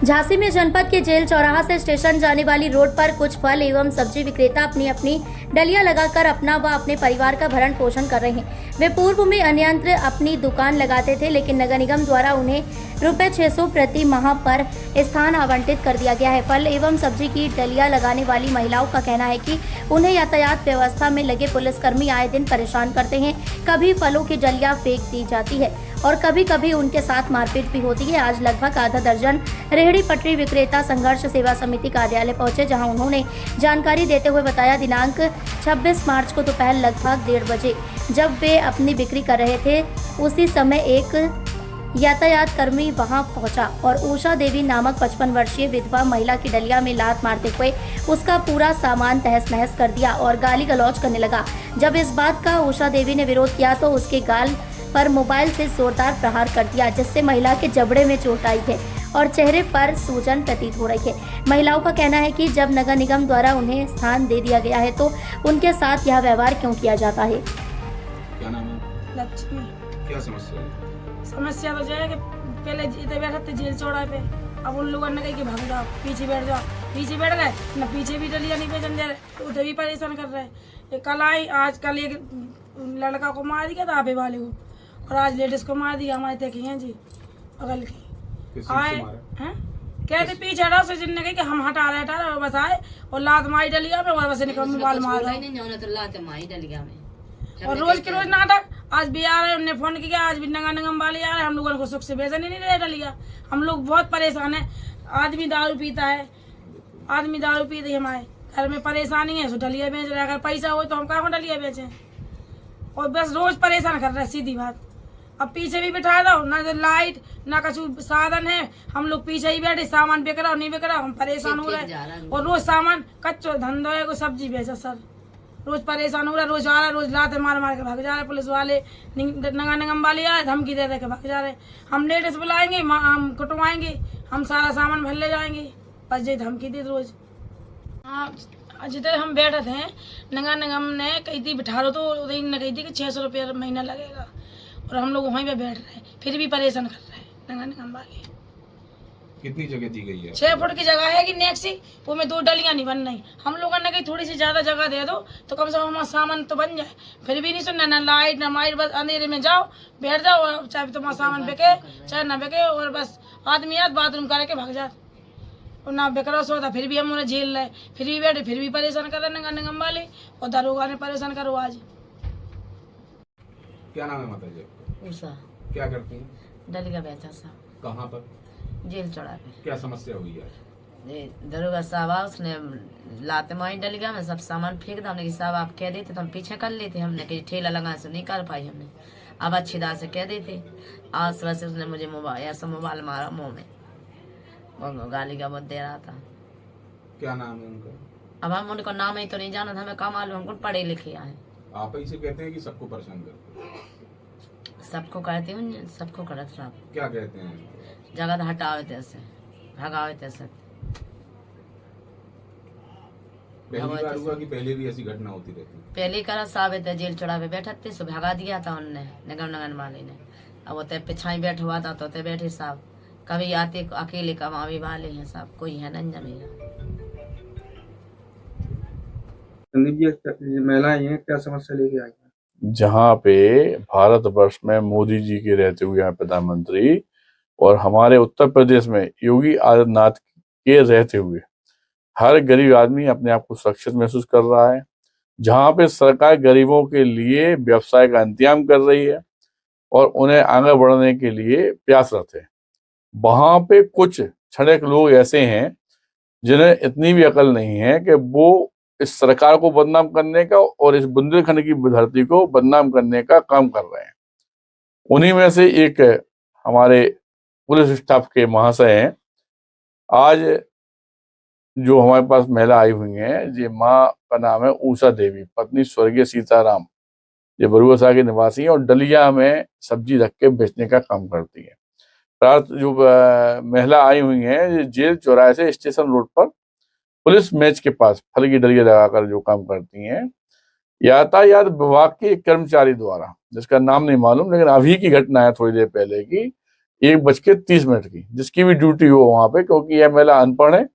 झांसी में जनपद के जेल चौराहा से स्टेशन जाने वाली रोड पर कुछ फल एवं सब्जी विक्रेता अपनी अपनी डलियां लगाकर अपना व अपने परिवार का भरण पोषण कर रहे हैं। वे पूर्व में अन्यत्र अपनी दुकान लगाते थे, लेकिन नगर निगम द्वारा उन्हें रुपए 600 प्रति माह पर स्थान आवंटित कर दिया गया है। फल एवं सब्जी की डलियां लगाने वाली महिलाओं का कहना है कि उन्हें यातायात व्यवस्था में लगे पुलिसकर्मी आए दिन परेशान करते हैं। कभी फलों की डलियां फेंक दी जाती है और कभी कभी उनके साथ मारपीट भी होती है। आज लगभग आधा दर्जन रेहड़ी पटरी विक्रेता संघर्ष सेवा समिति कार्यालय पहुंचे, जहां उन्होंने जानकारी देते हुए बताया, दिनांक 26 मार्च को दोपहर लगभग 1:30 बजे जब वे अपनी बिक्री कर रहे थे, उसी समय एक यातायात कर्मी वहां पहुंचा और उषा देवी नामक 55 वर्षीय विधवा महिला की डलिया में लात मारते हुए उसका पूरा सामान तहस नहस कर दिया और गाली गलौज करने लगा। जब इस बात का उषा देवी ने विरोध किया तो उसके गाल पर मोबाइल से जोरदार प्रहार कर दिया, जिससे महिला के जबड़े में चोट आई है और चेहरे पर सूजन प्रतीत हो रही है। महिलाओं का कहना है कि जब नगर निगम द्वारा उन्हें स्थान दे दिया गया है तो उनके साथ यह व्यवहार क्यों किया जाता है। क्या नाम है? लक्ष्मी। क्या समस्या है? समस्या तो जो है कि पहले इधर बैठे थे जेल चौराहे पे, अब उन लोगों ने कहा कि भाग जाओ, पीछे बैठ जाओ, पीछे बैठ गए न, पीछे भी डलिया नहीं बेचन दे रहे, उधर भी परेशान कर रहे हैं। कल आई, आज कल एक लड़का को मार दिया था आपे वाले को, और आज लेडीज को मार दिया हमारे तक हैं जी बगल की। आए हैं कहते पीछे हटाओ, सचिन ने कहा कि हम हटा रहे और बस आए और लात मारी डलिया में और बस निकल मोबाइल मार और रोज के रोज नाटक। आज भी आ रहे, उन्होंने फोन किया, आज भी नगर निगम वाले आ रहे, हम लोगों को सुख से बेचने नहीं दे डलिया। हम लोग बहुत परेशान है। आदमी दारू पीता है, आदमी दारू पीते है, हमारे घर में परेशानी है, सो डलिया बेच रहे। अगर पैसा हो तो हम कहाँ डलिया बेचें, और बस रोज परेशान कर रहे हैं, सीधी बात। अब पीछे भी बिठा दो, ना लाइट ना कछु साधन है, हम लोग पीछे ही बैठे, सामान बिक रहा नहीं बिक रहा, हम परेशान हो रहे हैं। और रोज सामान कच्चो धंधो है, को सब्जी बेचा सर, रोज परेशान हो रहा है। रोज आ रहा है, रोज लाते मार मार के भाग जा रहे पुलिस वाले, नगर निगम वाले आए, धमकी दे दे के भाग जा रहे। हम लेडीज बुलाएंगे, हम कुटवाएंगे, हम सारा सामान भर ले जाएंगे, बस ये धमकी दी रोज। हाँ, जिधर हम बैठे थे नगर निगम ने कही थी बिठा लो, तो उधर ने कही थी कि 600 रुपया महीना लगेगा, और हम लोग वहीं पे बैठ रहे हैं, फिर भी परेशान कर रहे हैं नगर निगम वाले। कितनी जगह दी गई है? 6 फुट की जगह है कि नेक्सी, वो में 2 डलियां नहीं बन रही। हम लोगों ने कही थोड़ी सी ज्यादा जगह दे दो तो कम से कम हमारा सामान तो बन जाए, फिर भी नहीं सुनना, ना लाइट ना माइट, बस अंधेरे में जाओ बैठ जाओ, और चाहे तुम्हारा सामान बिके चाहे ना बिके, और बस आदमी याद बाथरूम करके भाग जाए, और ना बेकरा सोता, फिर भी हम उन्हें झेल रहे, फिर भी बैठे, फिर भी परेशान कर रहे नगर निगम वाले, और दरोगा ने परेशान करो आज। क्या नाम है माता जी आपका? उषा। क्या करती हैं? डलिया बेचा सा कहाँ पर? जेल चौड़ा पे। क्या समस्या हुई है? दरोगा साहब आ, उसने लाते मारी डलिया में, सब सामान फेंक दिया। हमने कि साहब आप कह देते तो हम पीछे कर लेते, हमने कि ठेला लगा से नहीं कर पाई हमने, अब अच्छी दार से कह देते। आज सुबह से उसने मुझे मोबाइल ऐसा मोबाइल मारा मुँह में, वो गाली का मत दे रहा था। क्या नाम है उनका? अब हम उनको नाम ही तो नहीं जाना था, हमें कम मालूम, हमको पढ़े लिखे आए। आप ही से कहते हैं कि सबको परेशान करते हैं? सबको कहते हूँ, सबको करत साहब, क्या कहते हैं? जगह हटावे तैसे भगावे तैसे। पहली बार हुआ कि पहले भी ऐसी घटना होती रहती है? पहले करा साहब थे जेल चौड़ा पे बैठा थे, सो भगा दिया था उनने निगम नगर वाले ने। अब वो पिछाई बैठ हुआ था तो बैठे साहब, कभी आते अकेले कमावे वाले हैं साहब, कोई है नहीं जमीन। महिलाएं हैं, क्या समस्या लेके आई हैं? जहाँ पे भारतवर्ष में मोदी जी के रहते हुए हैं प्रधानमंत्री, और हमारे उत्तर प्रदेश में योगी आदित्यनाथ के रहते हुए हर गरीब आदमी अपने आप को सुरक्षित महसूस कर रहा है। जहाँ पे सरकार गरीबों के लिए व्यवसाय का इंतजाम कर रही है और उन्हें आगे बढ़ने के लिए प्रयासरत है, वहां पे कुछ छड़ेक लोग ऐसे हैं जिन्हें इतनी भी अकल नहीं है कि वो इस सरकार को बदनाम करने का और इस बुंदेलखंड की धरती को बदनाम करने का काम कर रहे हैं। उन्हीं में से एक हमारे पुलिस स्टाफ के महाशय हैं। आज जो हमारे पास महिला आई हुई हैं, ये माँ का नाम है उषा देवी, पत्नी स्वर्गीय सीताराम, ये बरुआ के निवासी हैं और डलिया में सब्जी रख के बेचने का काम करती है। जो महिला आई हुई हैं, ये जेल चौराहे से स्टेशन रोड पर पुलिस मैच के पास फल की डलिया लगाकर जो काम करती हैं, यातायात विभाग के एक कर्मचारी द्वारा, जिसका नाम नहीं मालूम, लेकिन अभी की घटना है थोड़ी देर पहले की, 1:30 की, जिसकी भी ड्यूटी हो वहां पे, क्योंकि यह महिला अनपढ़ है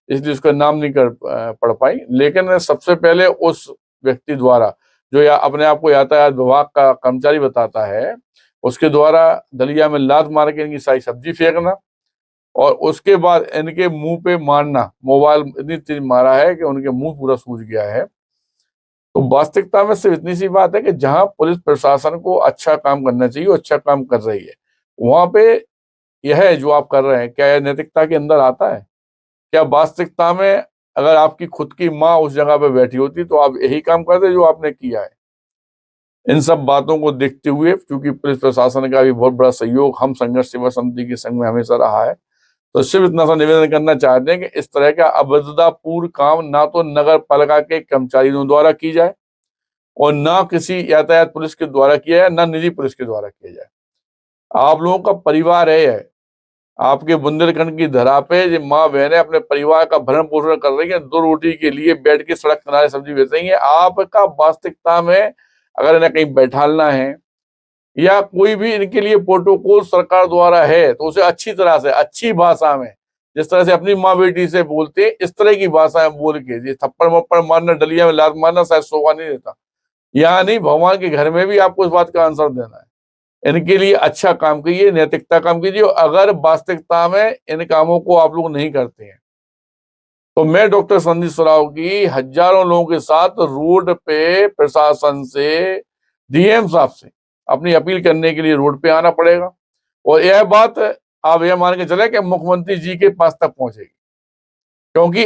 इसलिए उसका नाम नहीं पढ़ पाई। लेकिन सबसे पहले उस व्यक्ति द्वारा, जो या अपने आप को यातायात विभाग का कर्मचारी बताता है, उसके द्वारा दलिया में लात मार के इनकी सारी सब्जी फेंकना और उसके बाद इनके मुंह पे मारना। मोबाइल इतनी तेज मारा है कि उनके मुंह पूरा सूज गया है। तो वास्तविकता में सिर्फ इतनी सी बात है कि जहां पुलिस प्रशासन को अच्छा काम करना चाहिए वो अच्छा काम कर रही है, वहां पे यह जो आप कर रहे हैं, क्या यह नैतिकता के अंदर आता है? क्या वास्तविकता में अगर आपकी खुद की माँ उस जगह पे बैठी होती तो आप यही काम करते जो आपने किया है? इन सब बातों को देखते हुए, क्योंकि पुलिस प्रशासन का भी बहुत बड़ा सहयोग हम संघर्ष सेवा समिति के संघ में हमेशा रहा है, तो सिर्फ इतना सा निवेदन करना चाहते हैं कि इस तरह का अभद्रतापूर्ण काम ना तो नगर पालिका के कर्मचारियों द्वारा की जाए और ना किसी यातायात पुलिस के द्वारा किया जाए, ना निजी पुलिस के द्वारा किया जाए। आप लोगों का परिवार है, आपके बुंदेलखंड की धरा पे जो माँ बहनें अपने परिवार का भरण पोषण कर रही है, 2 रोटी के लिए बैठ के सड़क किनारे सब्जी बेच रही है। आपका वास्तविकता में अगर इन्हें कहीं बैठालना है या कोई भी इनके लिए प्रोटोकॉल सरकार द्वारा है तो उसे अच्छी तरह से, अच्छी भाषा में, जिस तरह से अपनी माँ बेटी से बोलते इस तरह की भाषा में बोल के, थप्पड़ मप्पड़ मारना, डलिया में लात मारना शायद शोभा नहीं देता। यानी भगवान के घर में भी आपको इस बात का आंसर देना है। इनके लिए अच्छा काम कीजिए, नैतिकता काम कीजिए। अगर वास्तविकता में इन कामों को आप लोग नहीं करते हैं तो मैं डॉक्टर संदीप सराव की हजारों लोगों के साथ रोड पे प्रशासन से, डीएम साहब से अपनी अपील करने के लिए रोड पे आना पड़ेगा। और यह बात आप यह मान के चले कि मुख्यमंत्री जी के पास तक पहुंचेगी, क्योंकि